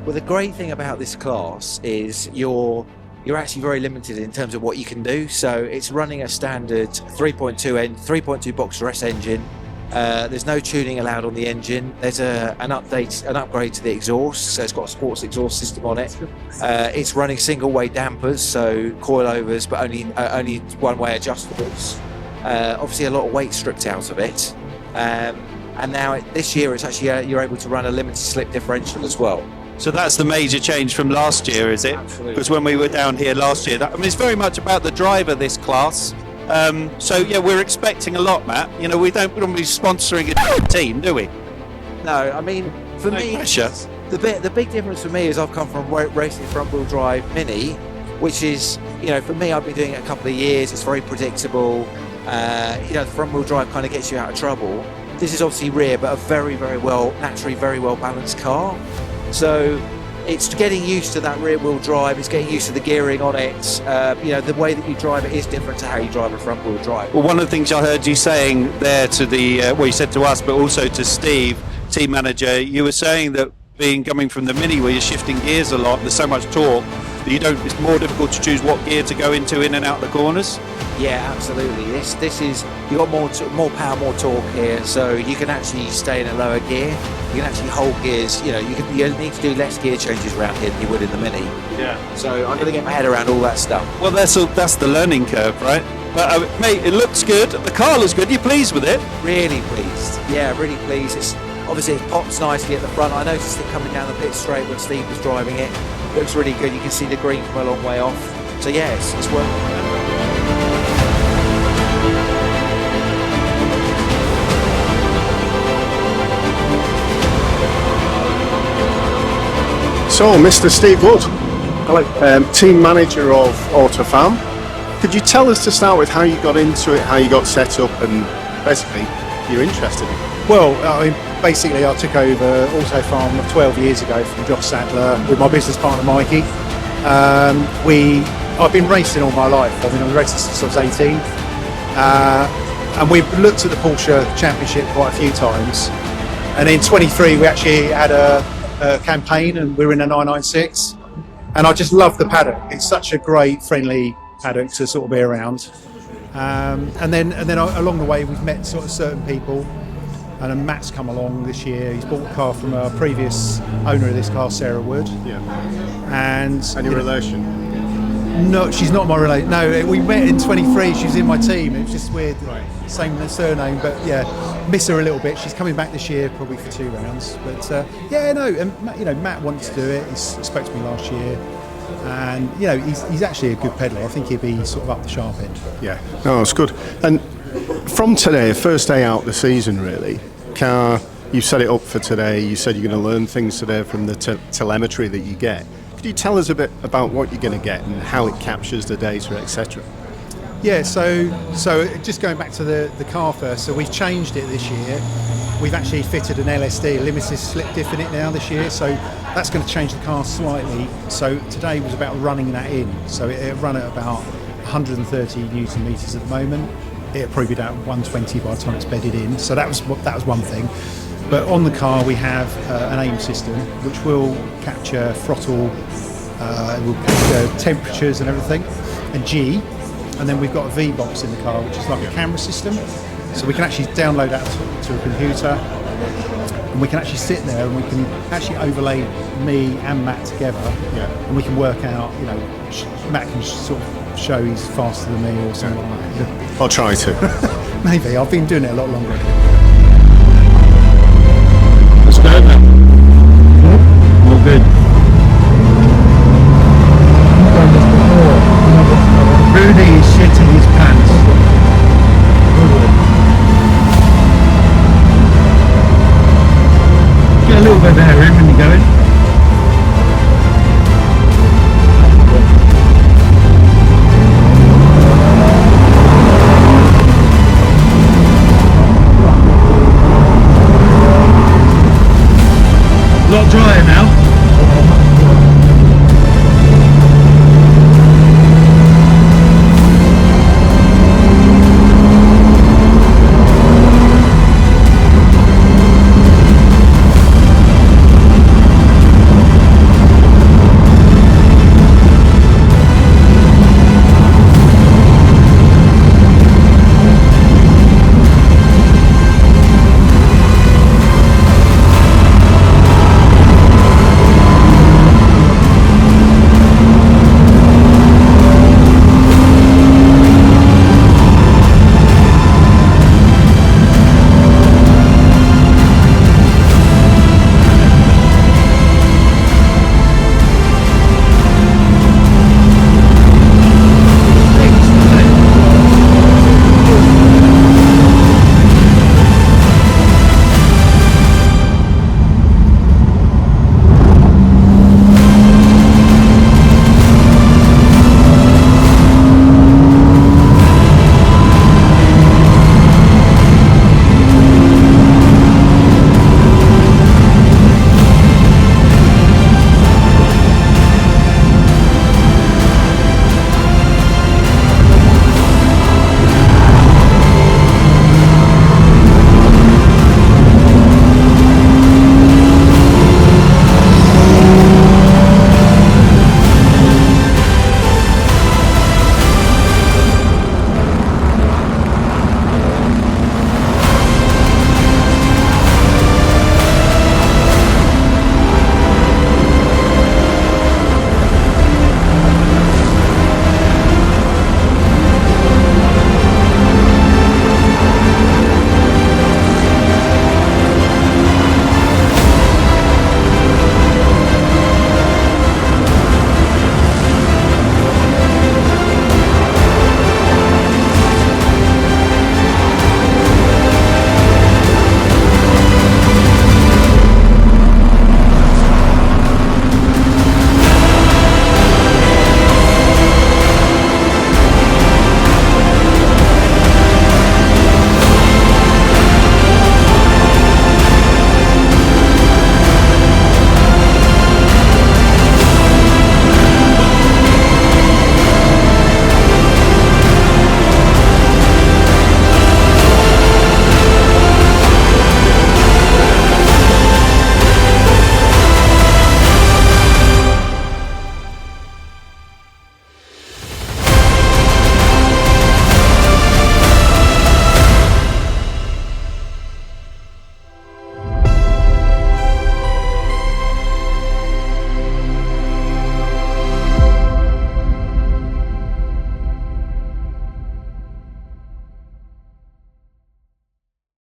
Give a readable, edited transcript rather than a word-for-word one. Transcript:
Well, the great thing about this class is you're actually very limited in terms of what you can do. So it's running a standard 3.2 Boxster S engine. There's no tuning allowed on the engine. There's an upgrade to the exhaust, so it's got a sports exhaust system on it. It's running single-way dampers, so coilovers, but only one-way adjustables. Obviously, a lot of weight stripped out of it. And now this year, it's actually you're able to run a limited slip differential as well. So that's the major change from last year, is it? Absolutely. Because when we were down here last year, it's very much about the driver, this class. So yeah, we're expecting a lot, Matt. You know, we don't be sponsoring a team, do we? No, I mean, for me, pressure. The big difference for me is I've come from racing front-wheel drive Mini, which is, you know, for me, I've been doing it a couple of years. It's very predictable. You know, the front-wheel drive kind of gets you out of trouble. This is obviously rear, but a naturally very well balanced car. So it's getting used to that rear wheel drive, it's getting used to the gearing on it. You know, the way that you drive it is different to how you drive a front wheel drive. Well, one of the things I heard you saying there to the, you said to us, but also to Steve, team manager, you were saying that coming from the Mini where you're shifting gears a lot, there's so much torque, that it's more difficult to choose what gear to go into in and out the corners. Yeah, absolutely. This is, you got more power, more torque here, so you can actually stay in a lower gear. You can actually hold gears. You know, you need to do less gear changes around here than you would in the Mini. Yeah. So I'm going to get my head around all that stuff. Well, that's the learning curve, right? But mate, it looks good. The car looks good. Are you pleased with it? Really pleased. Yeah, really pleased. Obviously it pops nicely at the front. I noticed it coming down the pit straight when Steve was driving it. Looks really good. You can see the green from a long way off. So yeah, it's working. So, Mr. Steve Wood, hello, team manager of AUTOFARM. Could you tell us to start with how you got into it, how you got set up, and basically you're interested in it? Well, I mean, basically I took over AUTOFARM 12 years ago from Josh Sadler with my business partner Mikey. I've been racing all my life. I've been racing since I was 18. And we've looked at the Porsche Championship quite a few times. And in 23 we actually had a campaign and we were in a 996. And I just love the paddock. It's such a great, friendly paddock to sort of be around. And then along the way we've met sort of certain people. And then Matt's come along this year. He's bought a car from a previous owner of this car, Sarah Wood. Yeah. And any relation? No, she's not my relation. No, we met in 23. She was in my team. It was just weird. Right. Same surname, but yeah, miss her a little bit. She's coming back this year, probably for 2 rounds. But yeah, no, and Matt wanted to do it. He spoke to me last year, and he's actually a good peddler. I think he'd be sort of up the sharp end. Yeah, no, it's good. And from today, first day out the season, really, car, you set it up for today. You said you're going to learn things today from the telemetry that you get. Could you tell us a bit about what you're going to get and how it captures the data, etc.? Yeah, so just going back to the car first, so we've changed it this year. We've actually fitted an LSD, a limited slip diff in it now this year, so that's going to change the car slightly. So today was about running that in, so it'll run at about 130 Newton meters at the moment. It'll probably be down 120 by the time it's bedded in, so that was one thing. But on the car we have an AIM system which will capture throttle, will capture temperatures and everything, and G. And then we've got a V-Box in the car, which is like a camera system. So we can actually download that to a computer, and we can actually sit there and we can actually overlay me and Matt together, and we can work out, Matt can sort of show he's faster than me or something like that. I'll try to. Maybe, I've been doing it a lot longer. Let's go then.